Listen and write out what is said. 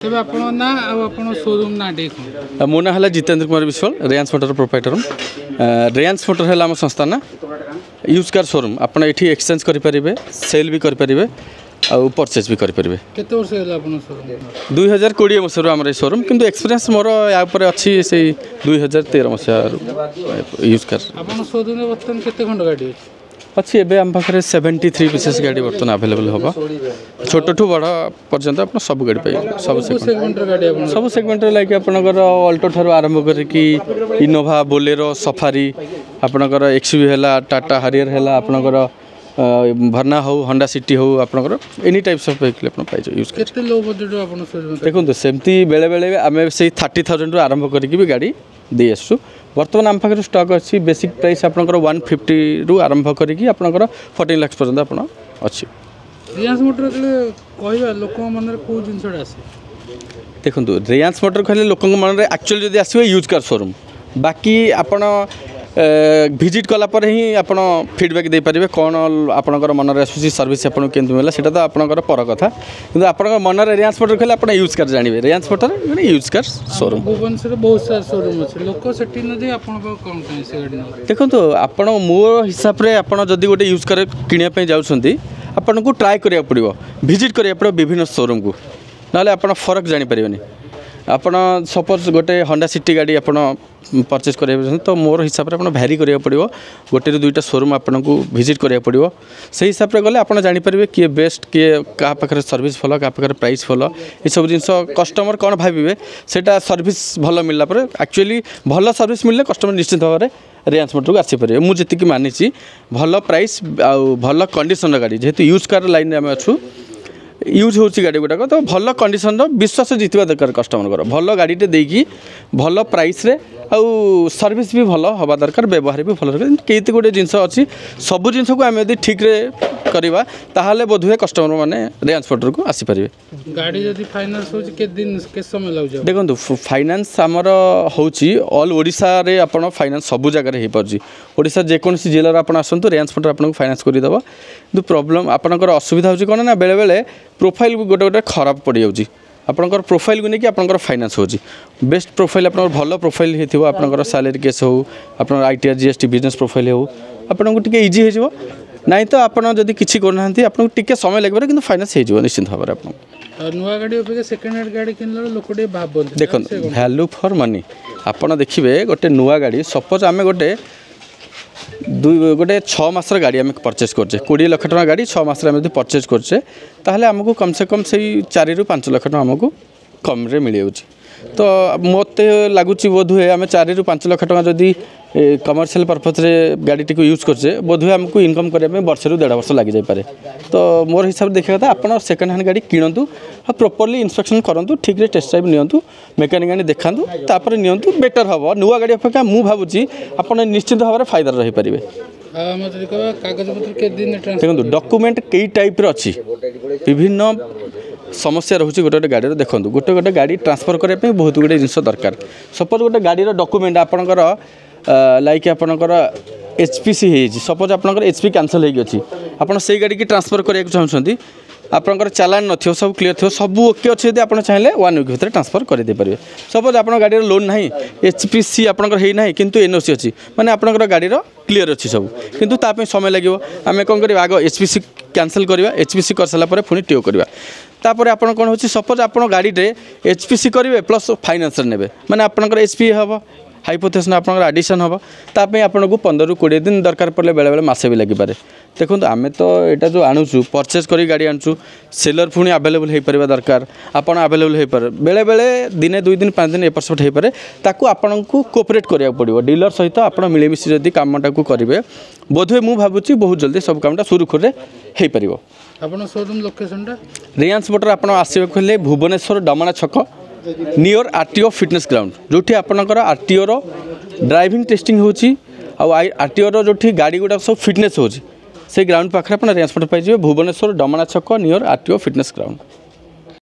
तेबे आपण ना आपण शोरूम ना देखो मो ना है Jitendra Kumar Biswal Reyansh motor proprietor Reyansh motor है आम संस्था ना यूज कार शोरूम आप ये एक्सचेंज करेंगे सेल भी करेंगे आउ परचेज भी करेंगे केते वर्ष होला आपण शोरूम 2020 मसीह आम शोरूम किंतु एक्सपीरियंस मोर या अच्छी से 2013 मसीह यूज कर आपण शोरूम में बर्तन केते खंड गाड़ी अच्छी एवं आम पाखे 73 पीसेस गाड़ी बर्तमान आवेलेबल हम छोट ठू बड़ पर्यंत आप सब गाड़ी पाइबे सब सेगमेंट लाइक आपंकर अल्टो ठार आरंभ करके इनोवा बोलेरो सफारी आपंकर एक्सयूवी है टाटा हारियर है आपंकर भरना हो होंडा सिटी हो आपंकर एनी टाइप्स ऑफ व्हीकल आप पाइज यूज केते लो बजेट आपण देखो सेमती बेले बेले आम से 30,000 रु आरंभ करके भी गाड़ी दे आसु बर्तमान आम पाखे स्टॉक अच्छी बेसिक प्राइस आपंकर 150 रु आरंभ करके आपंकर 14 लाख पर्यंत आप अच्छी रियांस मोटर कहवा लोक मन को जिनसा आसे देखो रेयांस मोटर कहले लोक मन में एक्चुअली जब आसवे यूज कार शोरूम बाकी आपण भिजिट कलापर ही आप फीडबैक दे पारे कौन आपंकर मन में आसूसी सर्विस आपको केमती मिला से तो आपंकर पर कथा कि आप मन में रेयांस मोटर कहले आप यूज कार जानवे Reyansh motor used car showroom Bhubaneswar बहुत सारा शोरूम अच्छे लोक से कौन देखो आप मो हिसाब से आपड़ी गोटे यूज कार किनापी जाऊँगी आपन को ट्राए करा पड़ो भिजिट करा पड़ो विभिन्न शोरूम को ना आप फरक जानीपर आपड़ सपोज गोटे होंडा सिटी गाड़ी आप परचेज करें तो मोर हिसाब से भैरी करा पड़ो गोटे दुईटा शोरूम आपन को भिजिट करा पड़ो से हिसाब से गले आप जानीपर किए बेस्ट किए क्या पाखे सर्विस भल क्या पाखे प्राइस भल ये सब जिन कस्टमर कौन भावे सेटा सर्विस भल मिलला पर एक्चुअली भल सर्विस मिलले कस्टमर निश्चित भाव में रेयांस मोटर को आसीपर मुझे मानी भल प्राइस आउ भल कंडीशन गाड़ी जेहेतु यूज कार लाइन में आम अच्छू यूज हो गाड़ी गुड़ाक तो भल कंडीशन विश्वास जीतवा दरकार कस्टमर भल गाड़ी देकी भल प्राइस रे आउ सर्विस भी भल हवा दरकार व्यवहार भी भल दरकार कई गोटे जिनस अच्छी सब जिनस को आम यदि ठीक रे करवा ताहले बोधुए कस्टमर माने रेयांस मोटर को आसीपर गाड़ी जदि फाइनेंस हो के दिन के समय लग देखो फाइनेंस आमर होची ऑल ओडिशा रे आपण फाइनेंस सब जगह हो पार्जी ओडिशा जेकोसी जिले आप आसतु रेयांस मोटर आपको फाइनेंस करदेव कि प्रॉब्लम आपंकर असुविधा होची कौन ना बेले बेले प्रोफाइल गोटे गोटे खराब पड़ जाऊँगी आपंकर प्रोफाइल को लेकिन आपंकर फाइनेंस होची बेस्ट प्रोफाइल आप भल प्रोफाइल होती आपंकर सैलरी केस हो आप ITR GST बिजनेस प्रोफाइल हो आपको टी इजी हो नाई तो आपड़ जदि किसी करना आपको टी समय लगे कि फाइनेंस हो निश्चित भाव में नुआ गाड़ी अपेक्षा सेकेंड हैंड गाड़ी किनला लोक भावती देखो वैल्यू फॉर मनी आपड़ देखिए गोटे नुआ गाड़ी सपोज आम गोटे गोटे 6 मासर गाड़ी आम परचेज करचे 20 लाख टका गाड़ी 6 मास परचेज करचे ताहले आमको कम से कम से 4 ରୁ 5 लाख टका आमको कम रे मिल जाउची तो मत लगुच बोधुए आम 4 ରୁ 5 लाख टका जदि कमर्शियल पर्पज रे गाड़ी टी यूज करचे बोधुए आमको इनकम करने वर्ष रू 1.5 वर्ष लग जाए तो मोर हिसाब से देखा था आप सेकेंड हैंड गाड़ी किणतु प्रॉपर्ली इंस्पेक्शन करूँ ठीक रे टेस्ट ड्राइव नियंतु मेकानिक आनी देखातु तापर नियंतु बेटर हम नुआ गाड़ी अपेक्षा मु भावुची आप निश्चित भाव में फायदा रही पारे देखो डॉक्यूमेंट कई टाइप अच्छी विभिन्न समस्या रोचे गोटे गोटे गाड़ी देखो गोटे गोटे गाड़ी ट्रांसफर करने बहुत गुटे जिन दरकार सपोज गोटे गाड़ी डॉक्यूमेंट आपंकर लाइक आपंकर HPC है सपोज आपंकर HP कैंसल होगी आपड़ से गाड़ी की ट्रांसफर करने चाहते आपंकर चालान न सब क्लीयर थो सब ओके अच्छे आप चाहिए 1 वीक भर ट्रांसफर करदे पारे सपोज आप गाड़ी लोन ना HPC आपंकर है ना किंतु NOC अच्छी माने आपंकर गाड़ी क्लीयर अच्छी सब किंतु ताप समय लगे आम कौन कर आग HPC कैंसल करवा HPC कर सारापर पुणी टीओ करवा तापर आप कौन हो सपोज आप गाड़ी में HPC करेंगे प्लस फाइनेंस ने माने आपंकर HP हम हाइपोथेसिस आप आडिशन हम ताप आपको 15 ରୁ 20 दिन दरकार पड़े बेले बेले मसे भी लगे देखो आम तो यहाँ जो आणुचु परचेज कर गाड़ी आणुचु सेलर पुणी आवेलेबल हो पारे दरकार आपड़ आवेलेबल हो पारे बेले बेले दिने 2 दिन 5 दिन एपट हो पारे ताकू आपन को कोऑपरेट करा पड़ो डीलर सहित आप मिलमिशी जदि कामटा को करेंगे बोधे मुझे भावुची बहुत जल्दी सब कामटा सुरुखुरे हो पार आपन शोरूम लोकेशन रेयांस मोटर आप आसवे भुवनेश्वर डमणा छक नियर RTO फिटनेस ग्राउंड जो आपंकर RTO रो ड्राइविंग टेस्टिंग होची RTO रो जो गाड़ी गुड़ा सब फिटनेस होची से ग्राउंड पाखे आप रेयांस मोटर पाइबे भुवनेश्वर डमणा छक नियर RTO फिटनेस ग्राउंड।